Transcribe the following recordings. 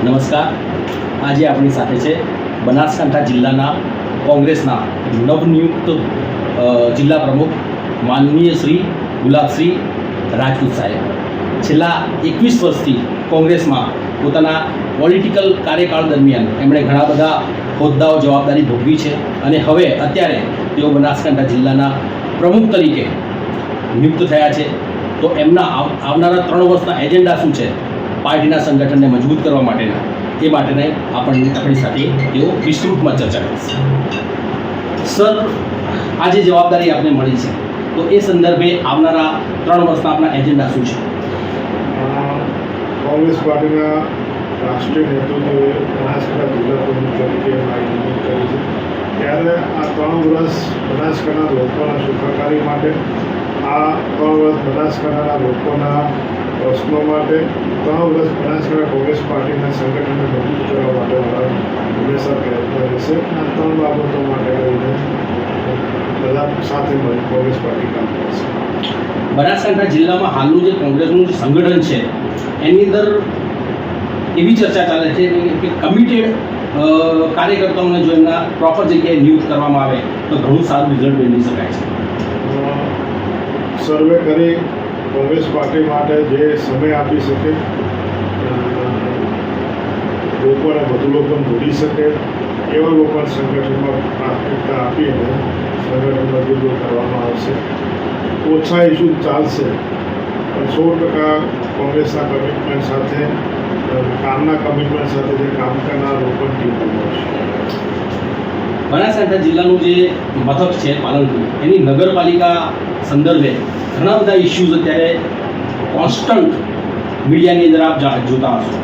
નમસ્કાર. આજે આપણી સાથે છે બનાસકાંઠા જિલ્લાના કોંગ્રેસના નવનિયુક્ત જિલ્લા પ્રમુખ માનનીય શ્રી ગુલાબશ્રી રાજપૂત સાહેબ. છેલ્લા 21 વર્ષથી કોંગ્રેસમાં પોતાના પોલિટિકલ કાર્યકાળ દરમિયાન એમણે ઘણા બધા હોદ્દાઓ જવાબદારી ભોગવી છે અને હવે અત્યારે તેઓ બનાસકાંઠા જિલ્લાના પ્રમુખ તરીકે નિયુક્ત થયા છે. તો એમના આવનારા 3 વર્ષના એજન્ડા શું છે, પાર્ટીના સંગઠનને મજબૂત કરવા માટેના, એ માટેને આપણી સાથે તેઓ વિસ્તૃતમાં ચર્ચા કરશે. સર, આ જે જવાબદારી આપને મળી છે, તો એ સંદર્ભે આવનારા 3 વર્ષના આપણા એજન્ડા શું છે? કોંગ્રેસ પાર્ટીના રાષ્ટ્રીય નેતૃત્વે બનાસકાંઠા જિલ્લા પ્રમુખ તરીકે મારી નિમણૂક કરી છે. ત્યારે આ 3 વર્ષ બનાસકાંઠા લોકોના સુખાકારી માટે, આ 3 વર્ષ બનાસકાંઠાના લોકોના પ્રશ્નો માટે, 3 વર્ષ બનાસકાંઠા કોંગ્રેસ પાર્ટીના સંગઠનને મજબૂત કરવા માટે મારા હંમેશા પ્રયત્ન રહેશે. આ 3 બાબતો માટે કરીને બધા સાથે મળી કોંગ્રેસ પાર્ટી કામ કરશે. બનાસકાંઠા જિલ્લામાં હાલનું જે કોંગ્રેસનું જે સંગઠન છે એની અંદર એવી ચર્ચા ચાલે છે કે કમિટેડ કાર્યકર્તાઓને જો એમના પ્રોપર જગ્યાએ નિયુક્ત કરવામાં આવે તો ઘણું સારું રિઝલ્ટ મેળવી શકાય છે. સર્વે કરી કોંગ્રેસ પાર્ટી માટે જે સમય આપી શકે, લોકોને વધુ લોકોને જોડી શકે એવા લોકો સંગઠનમાં પ્રાથમિકતા આપીને સંગઠન મજબૂત કરવામાં આવશે. ઓછા ઇસ્યુ ચાલશે પણ 100% કોંગ્રેસના કમિટમેન્ટ સાથે, કામના કમિટમેન્ટ સાથે જે કામ કરનાર લોકોની ટીમ બનાવશે. બનાસકાંઠા જિલ્લાનું જે મથક છે પાલનપુર, એની નગરપાલિકા સંદર્ભે ઘણા બધા ઇસ્યુઝ અત્યારે કોન્સ્ટન્ટ મીડિયાની અંદર આપ જોતા હશો.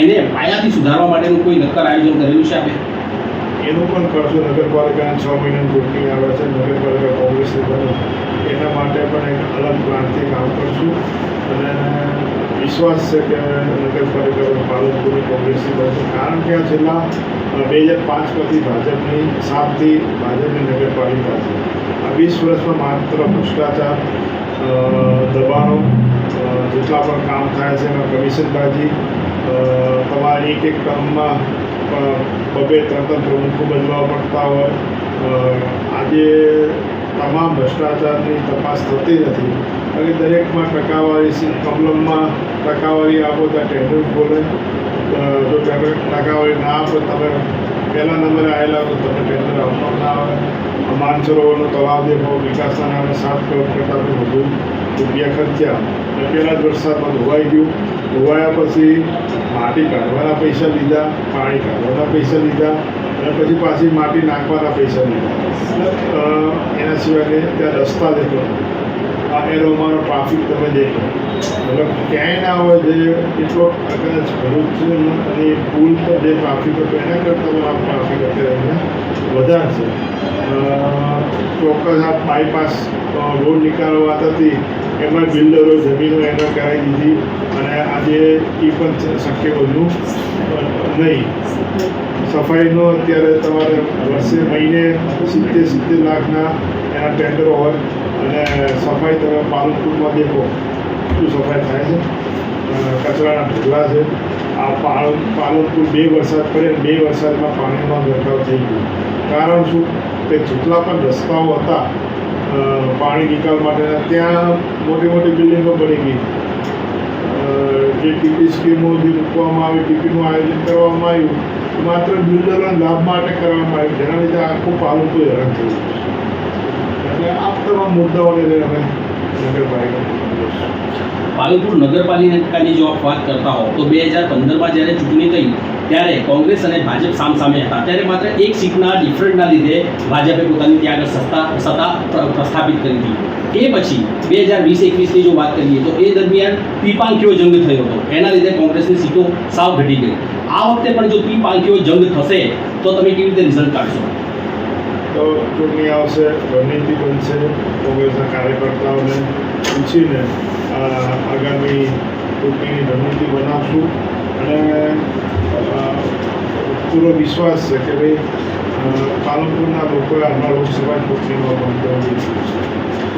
એને પાયાથી સુધારવા માટેનું કોઈ નક્કર આયોજન કરેલું છે આપે? એનું પણ કરશું. નગરપાલિકાના 6 મહિનાની ચૂંટણી આવે છે, નગરપાલિકા કોંગ્રેસની બને, એના માટે પણ એક અલગ પ્લાનથી કામ કરશું અને વિશ્વાસ છે કે નગરપાલિકા પાલનપુરની કોંગ્રેસની બનશે. કારણ કે આ છેલ્લા 2005 પછી ભાજપની 7થી ભાજપની નગરપાલિકા છે. આ 20 વર્ષમાં માત્ર ભ્રષ્ટાચાર, દબાણો, જેટલા પણ કામ થાય છે એમાં કમિશનબાજી, તમારે એક ટર્મમાં 2-3 પ્રમુખો બદલાવા પડતા હોય. આજે તમામ ભ્રષ્ટાચારની તપાસ થતી નથી અને દરેકમાં ટકાવારી, કમલમમાં ટકાવારી આપો ત્યાં ટેન્ડર ખોલે, જો ટકાવારી ના આપો, તમે પહેલા નંબરે આવેલા તો તમે ટેન્ડર આપવા ના આવે. માનસરોવરનો તળાવ દેખો, વિકાસના નામે 7 કરોડ કરતાં વધુ રૂપિયા ખર્ચ્યા અને પહેલા જ વરસાદમાં ધોવાઈ ગયું. ધોવાયા પછી માટી કાઢવાના પૈસા લીધા, પાણી કાઢવાના પૈસા લીધા અને પછી પાછી માટી નાખવાના પૈસા લીધા. એના સિવાય ત્યાં રસ્તા દેખો, આ એરોમાંનો ટ્રાફિક તમે દેખો, મતલબ ક્યાંય ના હોય. જે એટલો કદાચ ભરૂચ છે અને પુલ પર જે ટ્રાફિક હતો એના કરતાં પણ આ ટ્રાફિક અત્યારે અહીંયા વધારે છે. ચોક્કસ આ બાયપાસ રોડ નીકાળવા હતી, એમાં બિલ્ડરો જમીનો એને કરાવી દીધી અને આજે એ પણ શક્ય બન્યું નહીં. સફાઈનો અત્યારે તમારે વર્ષે મહિને 70 લાખના એના ટેન્ડરો હોય અને સફાઈ તમે પાલનપુરમાં દેખો શું સફાઈ થાય છે, કચરાના ઢગલા છે. આ પાલનપુર 2 વરસાદ પડે, 2 વરસાદમાં પાણીમાં ગરકાવ થઈ ગયું. કારણ શું કે જેટલા પણ રસ્તાઓ હતા પાણી નિકાલ માટેના, ત્યાં મોટી મોટી બિલ્ડિંગો બની ગઈ. જે ટીપી સ્કીમો જે મૂકવામાં આવી, ટીપીનું આયોજન કરવામાં આવ્યું, માત્ર બિલ્ડરોના લાભ માટે કરવામાં આવ્યું, જેના લીધે આખું પાલનપુર હેરાન થયું. એટલે આ તમામ મુદ્દાઓને લઈને અમે નગરપાલિકા પાલનપુર નગરપાલિકાની જો આપ વાત કરતા હો તો 2015માં જ્યારે ચૂંટણી થઈ ત્યારે કોંગ્રેસ અને ભાજપ સામસામે હતા. ત્યારે માત્ર 1 સીટના ડિફરન્ટના લીધે ભાજપે પોતાની ત્યાં આગળ સત્તા પ્રસ્થાપિત કરી હતી. એ પછી 2020-21ની જો વાત કરીએ તો એ દરમિયાન ત્રિપાંખીયો જંગ થયો હતો. એના લીધે કોંગ્રેસની સીટો સાવ ઘટી ગઈ. આ વખતે પણ જો ત્રિપાંખીયો જંગ થશે તો તમે કેવી રીતે રિઝલ્ટ કાઢશો? તો ચૂંટણી આવશે, રણનીતિ બનશે, કોંગ્રેસના કાર્યકર્તાઓને પૂછીને આગામી ચૂંટણીની રણનીતિ બનાવશું અને પૂરો વિશ્વાસ છે કે ભાઈ પાલનપુરના લોકોએ હમણાં લોકસભા ચૂંટણીમાં પણ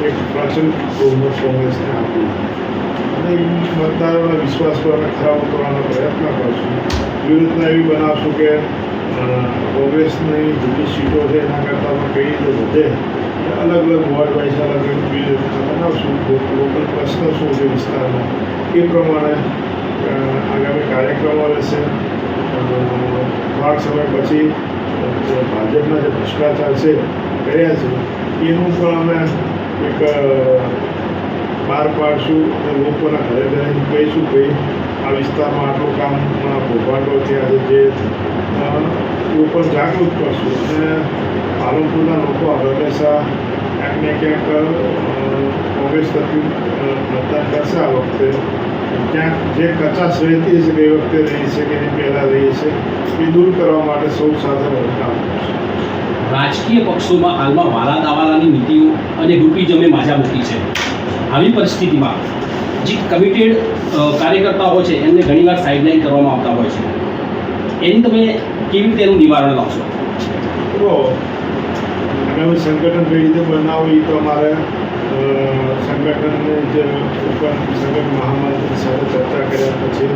એક પ્રચંડ બહુમત કોંગ્રેસને આપ્યું. અને એ મતદારોના વિશ્વાસ પર અમે ખરા ઉતરવાનો પ્રયત્ન કરશું. વ્યૂહરચના એવી બનાવશું કે કોંગ્રેસની જેટલી સીટો છે એના કરતાં પણ કઈ રીતે વધે, અલગ અલગ વોર્ડ વાઇઝ અલગ અલગ વ્યૂહરચના બનાવશું. લોકલ પ્રશ્ન શું છે વિસ્તારના એ પ્રમાણે આગામી કાર્યક્રમો રહેશે. થોડાક સમય પછી જે ભાજપના જે ભ્રષ્ટાચાર છે કર્યા છે એનું પણ અમે એક બહાર પાડશું અને લોકોના ઘરે ઘરે કહીશું કે આ વિસ્તારમાં આટલું કામ ભોપાટો થયા છે, જે લોકો જાગૃત કરશું. અને પાલનપુરના લોકો હંમેશા ક્યાંક ને ક્યાંક કોંગ્રેસ તરફી મતદાન કરશે. આ વખતે ક્યાંક જે કચાશ રહેતી છે કે એ વખતે રહી છે કે એની પહેલાં રહી છે એ દૂર કરવા માટે સૌ સાથે કામ કરશે. રાજકીય પક્ષોમાં હાલમાં વાલા દાવાલાની નીતિઓ અને ગ્રુપિઝમે માજા મૂકી છે. આવી પરિસ્થિતિમાં જે કમિટેડ કાર્યકર્તાઓ છે એમને ઘણીવાર સાઇડલાઇન કરવામાં આવતા હોય છે. એની તમે કેવી રીતે એનું નિવારણ લાવશો? તો આગામી સંગઠન કઈ રીતે બનાવવું એ તો અમારે સંગઠનને જે ઉપર સંગઠન મહામંત્રી સાથે ચર્ચા કર્યા પછી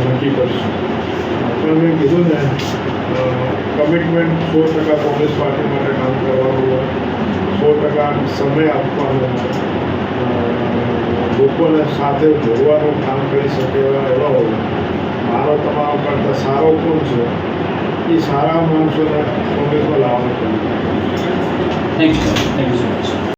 નક્કી કરશું. પણ મેં કીધું ને કમિટમેન્ટ 100% કોંગ્રેસ પાર્ટી માટે કામ કરવાનું હોય, 100% સમય આપવાનો હોય, લોકોને સાથે જોડવાનું કામ કરી શકે એવા હોય. મારો તમારો કરતાં સારો કોણ છે એ સારા માણસોને કોંગ્રેસમાં લાવવાનો છે. Thank you so much.